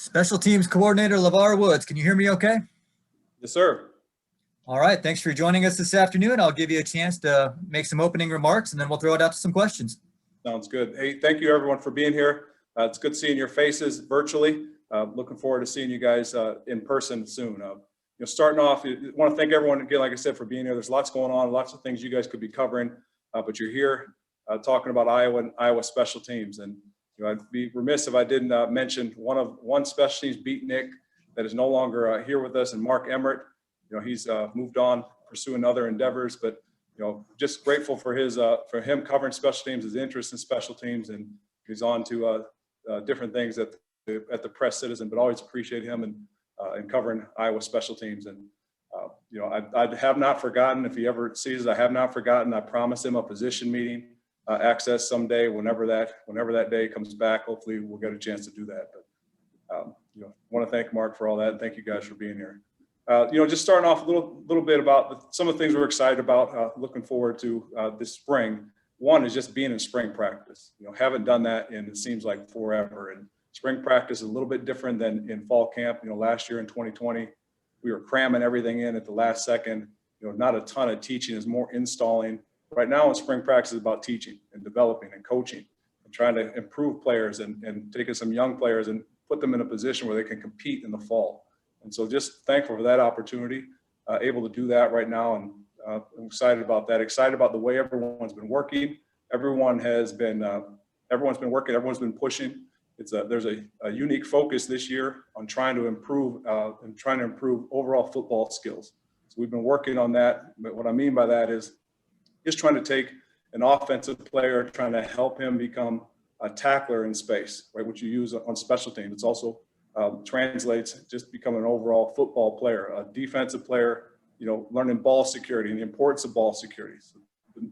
Special Teams Coordinator LeVar Woods. Can you hear me okay? Yes, sir. All right. Thanks for joining us this afternoon. I'll give you a chance to make some opening remarks, and then we'll throw it out to some questions. Sounds good. Hey, thank you, everyone, for being here. It's good seeing your faces virtually. Looking forward to seeing you guys in person soon. Starting off, I want to thank everyone again, like I said, for being here. There's lots going on, lots of things you guys could be covering, but you're here talking about Iowa and Iowa special teams. And I'd be remiss if I didn't mention one special teams beatnik that is no longer here with us, and Mark Emmert. He's moved on, pursuing other endeavors, but just grateful for him covering special teams, his interest in special teams, and he's on to different things at the Press Citizen. But always appreciate him and covering Iowa special teams. And I have not forgotten. If he ever sees it, I have not forgotten. I promised him a position meeting access someday, whenever that day comes back. Hopefully, we'll get a chance to do that. But want to thank Mark for all that, and thank you guys for being here. Just starting off a little bit about some of the things we're excited about, looking forward to this spring. One is just being in spring practice. Haven't done that in, it seems like, forever. And spring practice is a little bit different than in fall camp. Last year in 2020, we were cramming everything in at the last second. Not a ton of teaching, is more installing. Right now in spring practice is about teaching and developing and coaching and trying to improve players and taking some young players and put them in a position where they can compete in the fall. And so just thankful for that opportunity, able to do that right now. And I'm excited about that, excited about the way everyone's been working. Everyone's been working, everyone's been pushing. There's a unique focus this year on trying to improve overall football skills. So we've been working on that. But what I mean by that is just trying to take an offensive player, trying to help him become a tackler in space, right? Which you use on special teams. It's also translates just becoming an overall football player, a defensive player, learning ball security and the importance of ball security. So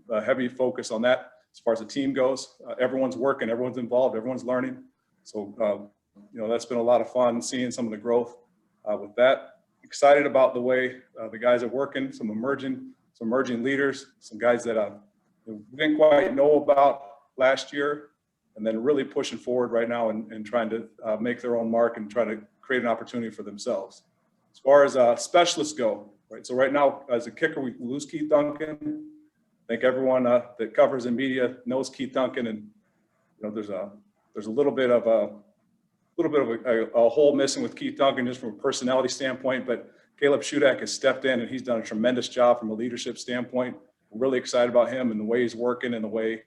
a heavy focus on that as far as the team goes. Everyone's working, everyone's involved, everyone's learning. So, that's been a lot of fun seeing some of the growth with that. Excited about the way the guys are working, some emerging leaders, some guys that we didn't quite know about last year, and then really pushing forward right now and trying to make their own mark and try to create an opportunity for themselves. As far as specialists go, right? So right now, as a kicker, we lose Keith Duncan. I think everyone that covers in media knows Keith Duncan, and there's a little bit of a hole missing with Keith Duncan just from a personality standpoint. But Caleb Shudak has stepped in, and he's done a tremendous job from a leadership standpoint. I'm really excited about him and the way he's working and the way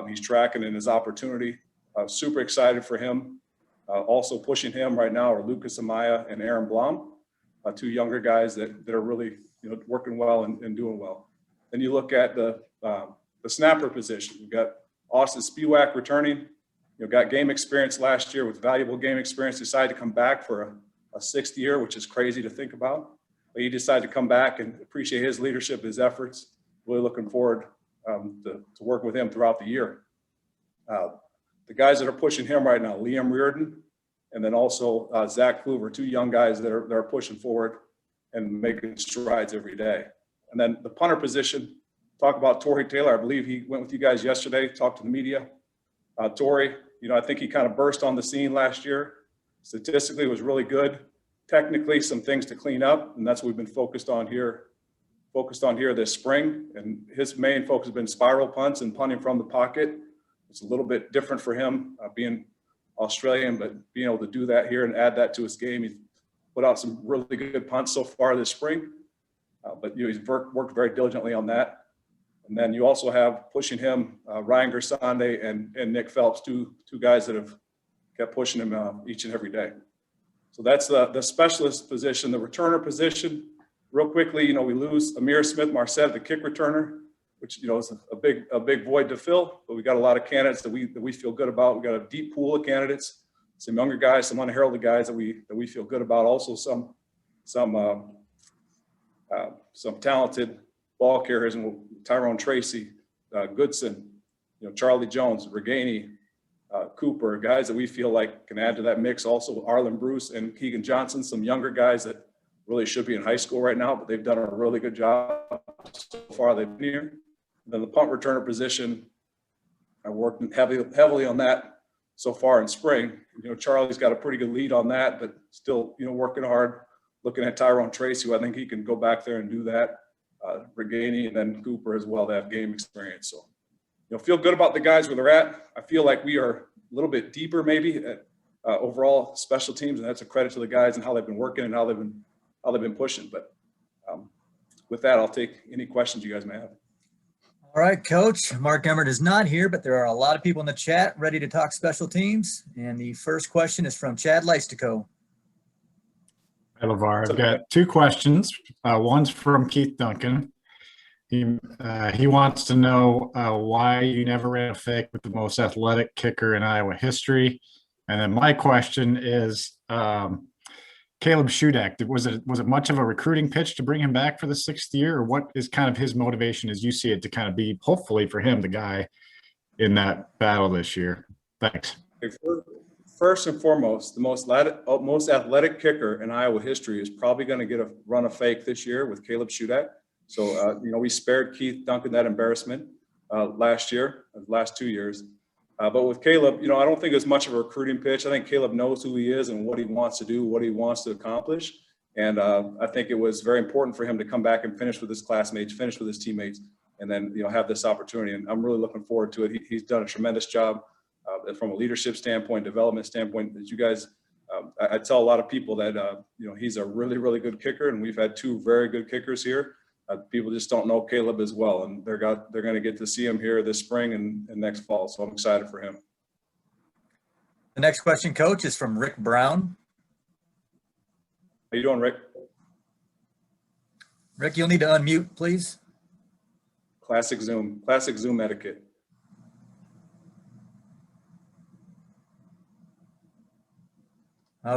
he's tracking in his opportunity. Super excited for him. Also pushing him right now are Lucas Amaya and Aaron Blum, two younger guys that are really working well and doing well. Then you look at the snapper position. We've got Austin Spiewak returning. Got game experience last year with valuable game experience. Decided to come back for a sixth year, which is crazy to think about. But he decided to come back and appreciate his leadership, his efforts. Really looking forward to work with him throughout the year. The guys that are pushing him right now, Liam Reardon, and then also Zach Kluver, two young guys that are pushing forward and making strides every day. And then the punter position, talk about Torrey Taylor. I believe he went with you guys yesterday, talked to the media. Torrey, I think he kind of burst on the scene last year. Statistically, was really good. Technically, some things to clean up, and that's what we've been focused on here this spring. And his main focus has been spiral punts and punting from the pocket. It's a little bit different for him, being Australian, but being able to do that here and add that to his game. He's put out some really good punts so far this spring, but he's worked very diligently on that. And then you also have pushing him, Ryan Gersande and Nick Phelps, two guys that have kept pushing him each and every day. So that's the specialist position. The returner position, real quickly, we lose Amir Smith-Marset, the kick returner, which is a big void to fill. But we got a lot of candidates that we feel good about. We got a deep pool of candidates, some younger guys, some unheralded guys that we feel good about. Also some talented ball carriers, and Tyrone Tracy, Goodson, Charlie Jones, Reganey, Cooper, guys that we feel like can add to that mix. Also Arlen Bruce and Keegan Johnson, some younger guys that really should be in high school right now, but they've done a really good job so far they've been here. And then the punt returner position, I worked heavily on that so far in spring. Charlie's got a pretty good lead on that, but still, working hard, looking at Tyrone Tracy, who I think he can go back there and do that. Reganey and then Cooper as well, that have game experience. So, feel good about the guys where they're at. I feel like we are a little bit deeper maybe at overall special teams, and that's a credit to the guys and how they've been working and how they've been pushing. But with that, I'll take any questions you guys may have. All right, Coach. Mark Emmert is not here, but there are a lot of people in the chat ready to talk special teams. And the first question is from Chad Leistico. Hi, LeVar. I've got two questions. One's from Keith Duncan. He wants to know why you never ran a fake with the most athletic kicker in Iowa history. And then my question is, Caleb Shudak, was it much of a recruiting pitch to bring him back for the sixth year, or what is kind of his motivation as you see it to kind of be, hopefully for him, the guy in that battle this year? Thanks. First and foremost, the most athletic kicker in Iowa history is probably going to get a run of fake this year with Caleb Shudak. So, we spared Keith Duncan that embarrassment last 2 years. But with Caleb, I don't think it's much of a recruiting pitch. I think Caleb knows who he is and what he wants to do, what he wants to accomplish. And I think it was very important for him to come back and finish with his classmates, finish with his teammates, and then, have this opportunity. And I'm really looking forward to it. He's done a tremendous job from a leadership standpoint, development standpoint. As you guys, I tell a lot of people that, he's a really, really good kicker, and we've had two very good kickers here. People just don't know Caleb as well, and they're going to get to see him here this spring and next fall. So I'm excited for him. The next question, Coach, is from Rick Brown. How you doing, Rick? Rick, you'll need to unmute, please. Classic Zoom etiquette.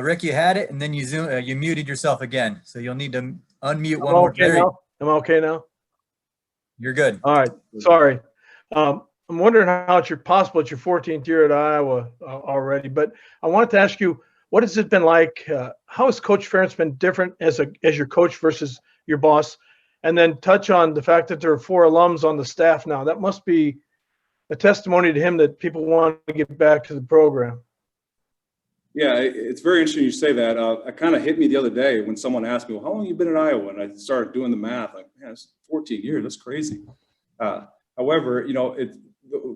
Rick, you had it, and then you muted yourself again. So you'll need to unmute one more time. Am I okay now? You're good. All right. Sorry. I'm wondering how it's possible it's your 14th year at Iowa already, but I wanted to ask you, what has it been like? How has Coach Ferentz been different as your coach versus your boss? And then touch on the fact that there are 4 alums on the staff now. That must be a testimony to him that people want to get back to the program. Yeah, it's very interesting you say that. It kind of hit me the other day when someone asked me, well, how long have you been in Iowa? And I started doing the math. Like, man, it's 14 years. That's crazy. However,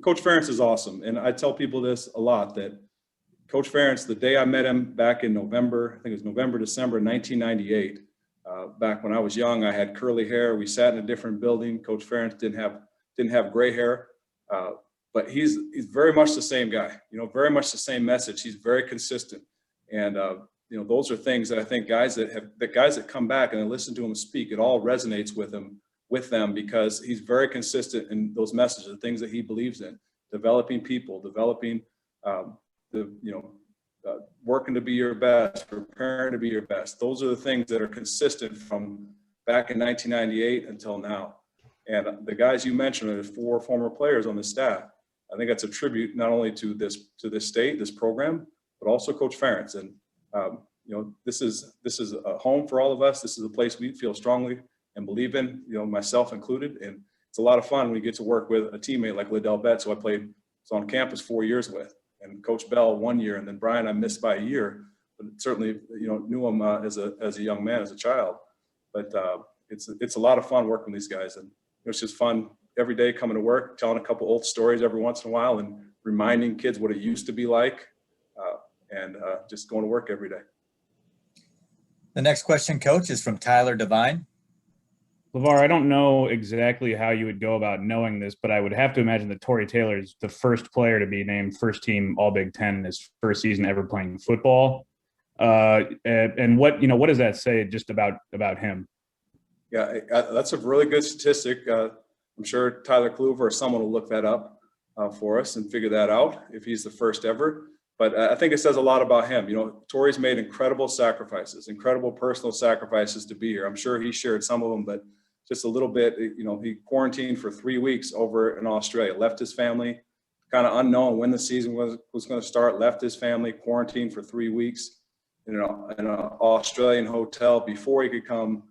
Coach Ferentz is awesome. And I tell people this a lot, that Coach Ferentz, the day I met him back in November, I think it was November, December 1998, back when I was young, I had curly hair. We sat in a different building. Coach Ferentz didn't have gray hair. But he's very much the same guy, very much the same message. He's very consistent. And, those are things that I think guys that come back and they listen to him speak, it all resonates with them because he's very consistent in those messages, the things that he believes in, developing people, developing, working to be your best, preparing to be your best. Those are the things that are consistent from back in 1998 until now. And the guys you mentioned are 4 former players on the staff. I think that's a tribute not only to this state, this program, but also Coach Ferentz. And this is a home for all of us. This is a place we feel strongly and believe in, myself included. And it's a lot of fun when you get to work with a teammate like Liddell Betts, who I was on campus 4 years with, and Coach Bell 1 year, and then Brian I missed by a year, but certainly knew him as a young man, as a child. But it's a lot of fun working with these guys, and it's just fun every day coming to work, telling a couple old stories every once in a while and reminding kids what it used to be like, and just going to work every day. The next question, Coach, is from Tyler Devine. LeVar, I don't know exactly how you would go about knowing this, but I would have to imagine that Torrey Taylor is the first player to be named first team All Big Ten in his first season ever playing football. And what does that say just about him? Yeah, that's a really good statistic. I'm sure Tyler Kluver or someone will look that up for us and figure that out if he's the first ever. But I think it says a lot about him. Torrey's made incredible sacrifices, incredible personal sacrifices to be here. I'm sure he shared some of them, but just a little bit. He quarantined for 3 weeks over in Australia, left his family, kind of unknown when the season was going to start, left his family, quarantined for 3 weeks in an Australian hotel before he could come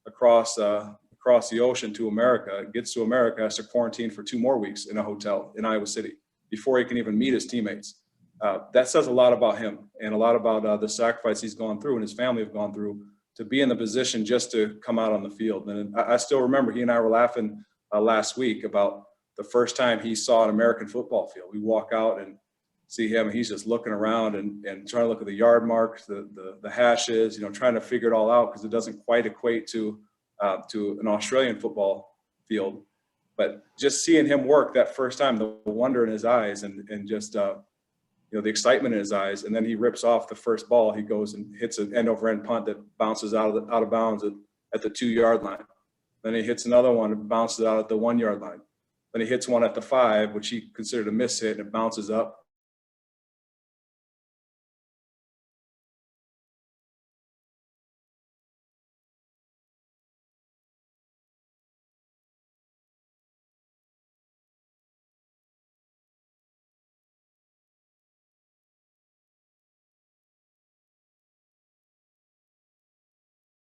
across the ocean to America. Gets to America, has to quarantine for 2 more weeks in a hotel in Iowa City before he can even meet his teammates. that says a lot about him and a lot about the sacrifice he's gone through and his family have gone through to be in the position just to come out on the field. And I still remember he and I were laughing last week about the first time he saw an American football field. We walk out and see him, and he's just looking around and trying to look at the yard marks, the hashes, trying to figure it all out because it doesn't quite equate to an Australian football field. But just seeing him work that first time, the wonder in his eyes and just the excitement in his eyes, and then he rips off the first ball. He goes and hits an end-over-end punt that bounces out of bounds at the 2-yard line. Then he hits another one and bounces out at the 1-yard line. Then he hits one at the 5, which he considered a miss hit, and it bounces up.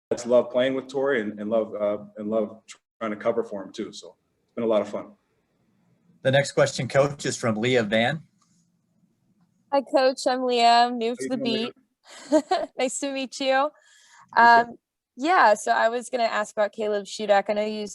I just love playing with Torrey and love trying to cover for him too. So it's been a lot of fun. The next question, Coach, is from Leah Van. Hi, Coach. I'm Leah. I'm new to the beat. Nice to meet you. Yeah, so I was going to ask about Caleb Shudak. I know you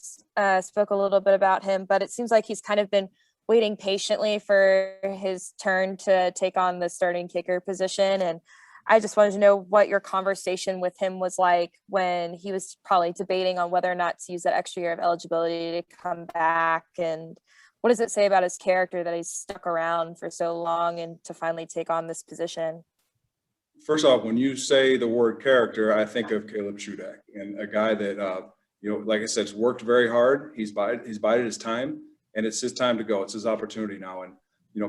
spoke a little bit about him, but it seems like he's kind of been waiting patiently for his turn to take on the starting kicker position. And I just wanted to know what your conversation with him was like when he was probably debating on whether or not to use that extra year of eligibility to come back. And what does it say about his character that he's stuck around for so long and to finally take on this position? First off, when you say the word character, I think of Caleb Shudak, and a guy that, like I said, has worked very hard. He's bided his time, and it's his time to go. It's his opportunity now. And,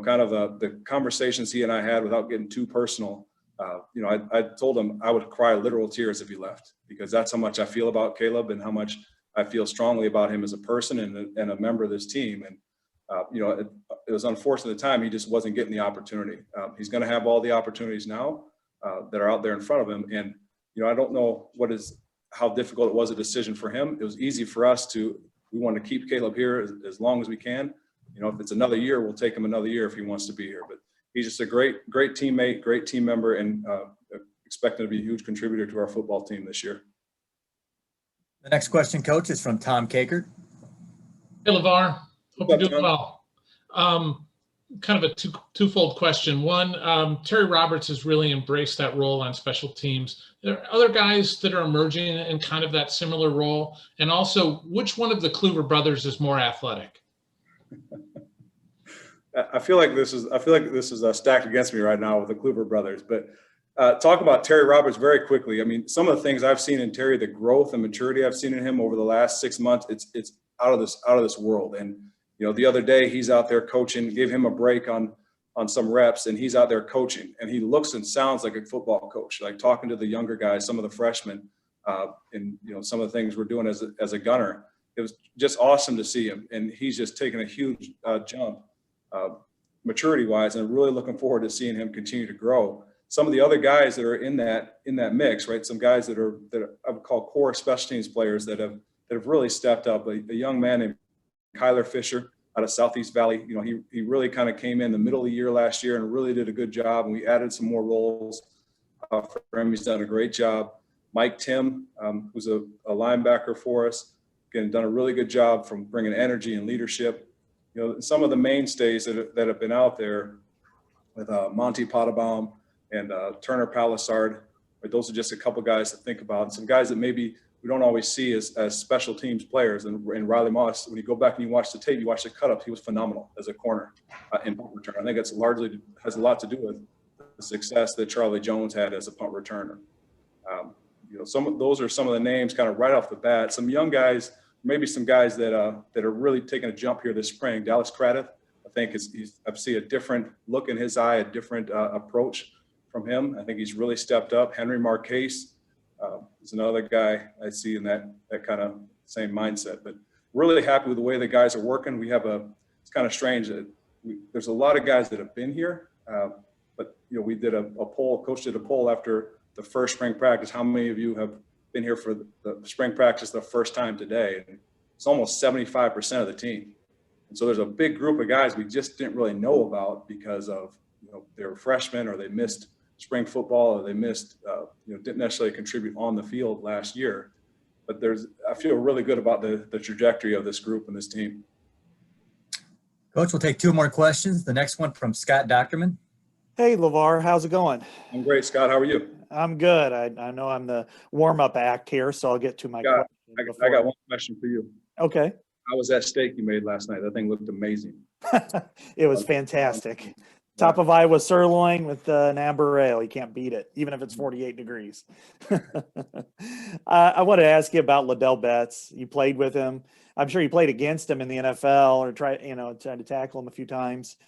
kind of the conversations he and I had without getting too personal, I told him I would cry literal tears if he left, because that's how much I feel about Caleb and how much I feel strongly about him as a person and a member of this team. And, it was unfortunate at the time he just wasn't getting the opportunity. He's going to have all the opportunities now that are out there in front of him. And, I don't know how difficult it was a decision for him. It was easy for us we want to keep Caleb here as long as we can. If it's another year, we'll take him another year if he wants to be here. But he's just a great teammate, great team member, and expecting to be a huge contributor to our football team this year. The next question, Coach, is from Tom Kakert. Hey, LeVar. Hope you're doing well. Kind of a twofold question. One, Terry Roberts has really embraced that role on special teams. There are other guys that are emerging in kind of that similar role. And also, which one of the Kluver brothers is more athletic? I feel like this is stacked against me right now with the Kluver brothers. But talk about Terry Roberts very quickly. I mean, some of the things I've seen in Terry, the growth and maturity I've seen in him over the last 6 months, it's out of this world. And the other day he's out there coaching, gave him a break on some reps, and he's out there coaching, and he looks and sounds like a football coach, like talking to the younger guys, some of the freshmen, and some of the things we're doing as a gunner. It was just awesome to see him, and he's just taken a huge jump maturity wise, and really looking forward to seeing him continue to grow. Some of the other guys that are in that mix, right? Some guys that I would call core special teams players that have really stepped up. A young man named Kyler Fisher out of Southeast Valley. He really kind of came in the middle of the year last year and really did a good job. And we added some more roles for him. He's done a great job. Mike Tim, who's a linebacker for us, again, done a really good job from bringing energy and leadership. Some of the mainstays that have been out there with Monty Pottabaum and Turner Palisard, right? Those are just a couple guys to think about. And some guys that maybe we don't always see as special teams players. And Riley Moss, when you go back and you watch the tape, you watch the cut-ups, he was phenomenal as a corner in punt return. I think it's largely has a lot to do with the success that Charlie Jones had as a punt returner. Those are some of the names kind of right off the bat. Some young guys, maybe some guys that are really taking a jump here this spring. Dallas Craddock, I think I see a different look in his eye, a different approach from him. I think he's really stepped up. Henry Marquez is another guy I see in that kind of same mindset. But really happy with the way the guys are working. It's kind of strange that there's a lot of guys that have been here, but we did a poll. Coach did a poll after the first spring practice. How many of you have been here for the spring practice the first time today? And it's almost 75% of the team. And so there's a big group of guys we just didn't really know about because of they were freshmen or they missed spring football or they missed, didn't necessarily contribute on the field last year. But I feel really good about the trajectory of this group and this team. Coach, we'll take two more questions. The next one from Scott Docterman. Hey, LeVar, how's it going? I'm great, Scott. How are you? I'm good. I know I'm the warm-up act here, so I'll get to my question. I got one question for you. Okay. How was that steak you made last night? That thing looked amazing. It was fantastic. Top of Iowa sirloin with an amber ale. You can't beat it, even if it's 48 degrees. I want to ask you about Ladell Betts. You played with him. I'm sure you played against him in the NFL or tried to tackle him a few times.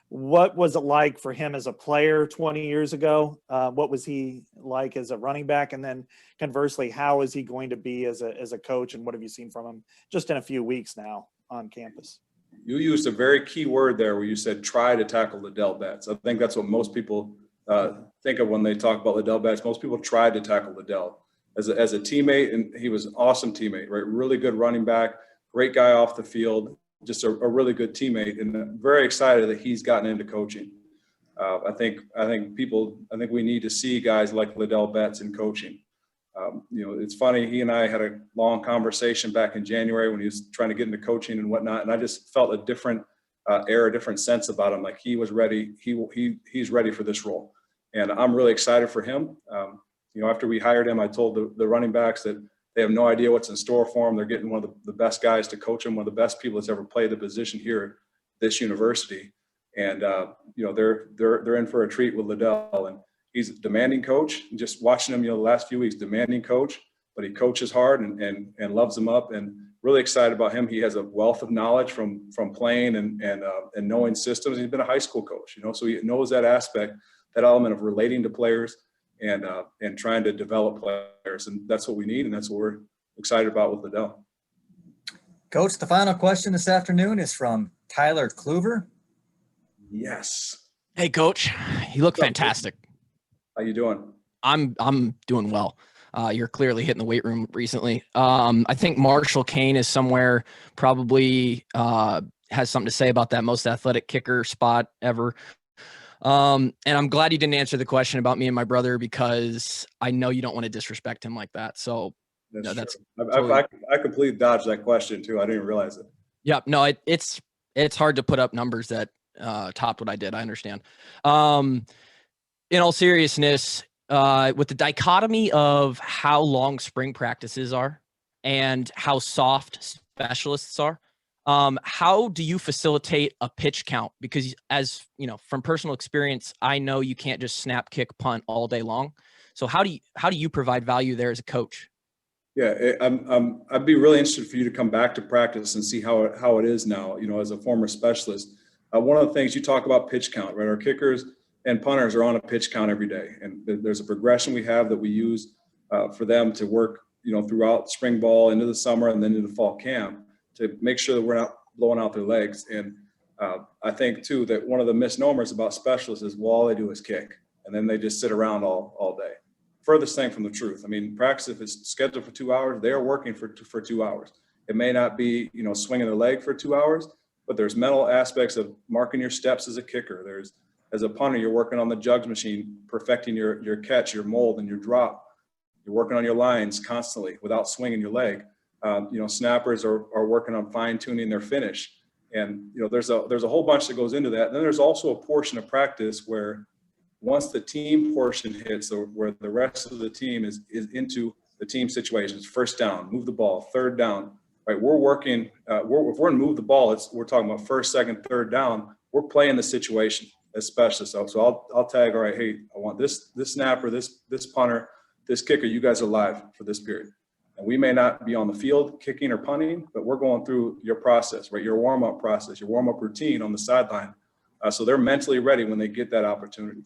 What was it like for him as a player 20 years ago? What was he like as a running back? And then conversely, how is he going to be as a coach? And what have you seen from him just in a few weeks now on campus? You used a very key word there where you said try to tackle Ladell Betts. I think that's what most people think of when they talk about Ladell Betts. Most people tried to tackle Ladell as a teammate, and he was an awesome teammate, right? Really good running back, great guy off the field, just a really good teammate, and I'm very excited that he's gotten into coaching. I think we need to see guys like Ladell Betts in coaching. It's funny, he and I had a long conversation back in January when he was trying to get into coaching and whatnot, and I just felt a different air, a different sense about him. Like he was ready. He's ready for this role, and I'm really excited for him. After we hired him, I told the running backs that they have no idea what's in store for them. They're getting one of the best guys to coach them, one of the best people that's ever played the position here at this university, and they're in for a treat with Ladell. And he's a demanding coach. Just watching him, the last few weeks, demanding coach, but he coaches hard and loves them up, and really excited about him. He has a wealth of knowledge from playing and knowing systems. He's been a high school coach, so he knows that aspect, that element of relating to players and trying to develop players. And that's what we need, and that's what we're excited about with Ladell. Coach, the final question this afternoon is from Tyler Kluver. Yes. Hey, Coach. You look fantastic. How you doing? I'm doing well. You're clearly hitting the weight room recently. I think Marshall Kane is somewhere, probably has something to say about that most athletic kicker spot ever. And I'm glad you didn't answer the question about me and my brother, because I know you don't want to disrespect him like that. So that's totally... I completely dodged that question too. I didn't even realize it. Yeah, no, it's hard to put up numbers that topped what I did. I understand. In all seriousness, with the dichotomy of how long spring practices are and how soft specialists are, how do you facilitate a pitch count? Because as you know, from personal experience, I know you can't just snap, kick, punt all day long. So how do you provide value there as a coach? Yeah, I'd be really interested for you to come back to practice and see how it is now, as a former specialist. One of the things you talk about pitch count, right? Our kickers and punters are on a pitch count every day. And there's a progression we have that we use for them to work, throughout spring ball, into the summer, and then into fall camp to make sure that we're not blowing out their legs. And I think too, that one of the misnomers about specialists is, well, all they do is kick. And then they just sit around all day. Furthest thing from the truth. I mean, practice, if it's scheduled for 2 hours, they are working for 2 hours. It may not be, swinging their leg for 2 hours, but there's mental aspects of marking your steps as a kicker. As a punter, you're working on the jugs machine, perfecting your catch, your mold, and your drop. You're working on your lines constantly without swinging your leg. Snappers are working on fine tuning their finish. And, there's a whole bunch that goes into that. And then there's also a portion of practice where once the team portion hits, where the rest of the team is into the team situations, first down, move the ball, third down, right? We're working, if we're going to move the ball, we're talking about first, second, third down. We're playing the situation as specialists. So I'll tag, all right, hey, I want this snapper, this punter, this kicker, you guys are live for this period. And we may not be on the field kicking or punting, but we're going through your process, right? Your warm-up process, your warm-up routine on the sideline. So they're mentally ready when they get that opportunity.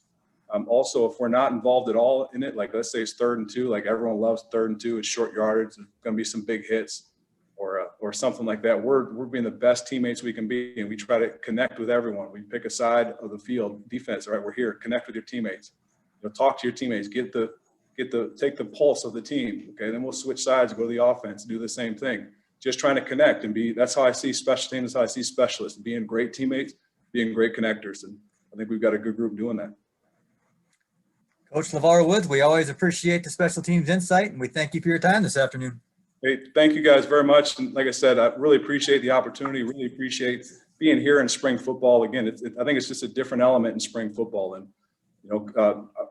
Also, if we're not involved at all in it, like let's say it's 3rd and 2, like everyone loves 3rd and 2, it's short yardage, there's going to be some big hits or something like that. We're being the best teammates we can be, and we try to connect with everyone. We pick a side of the field, defense, all right, we're here, connect with your teammates. Talk to your teammates, take the pulse of the team. Okay, then we'll switch sides, go to the offense, do the same thing. Just trying to connect and that's how I see special teams, that's how I see specialists, being great teammates, being great connectors. And I think we've got a good group doing that. Coach LeVar Woods, we always appreciate the special teams insight, and we thank you for your time this afternoon. Hey, thank you guys very much. And like I said, I really appreciate the opportunity, really appreciate being here in spring football. Again, I think it's just a different element in spring football. And,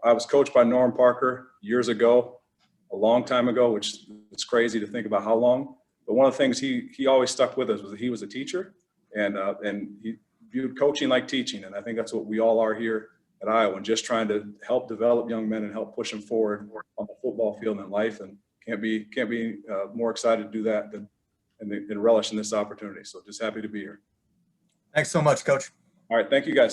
I was coached by Norm Parker years ago, a long time ago, which it's crazy to think about how long. But one of the things he always stuck with us was that he was a teacher, and he viewed coaching like teaching. And I think that's what we all are here at Iowa, and just trying to help develop young men and help push them forward on the football field and in life. And can't be more excited to do that than relish in this opportunity. So just happy to be here. Thanks so much, Coach. All right. Thank you, guys.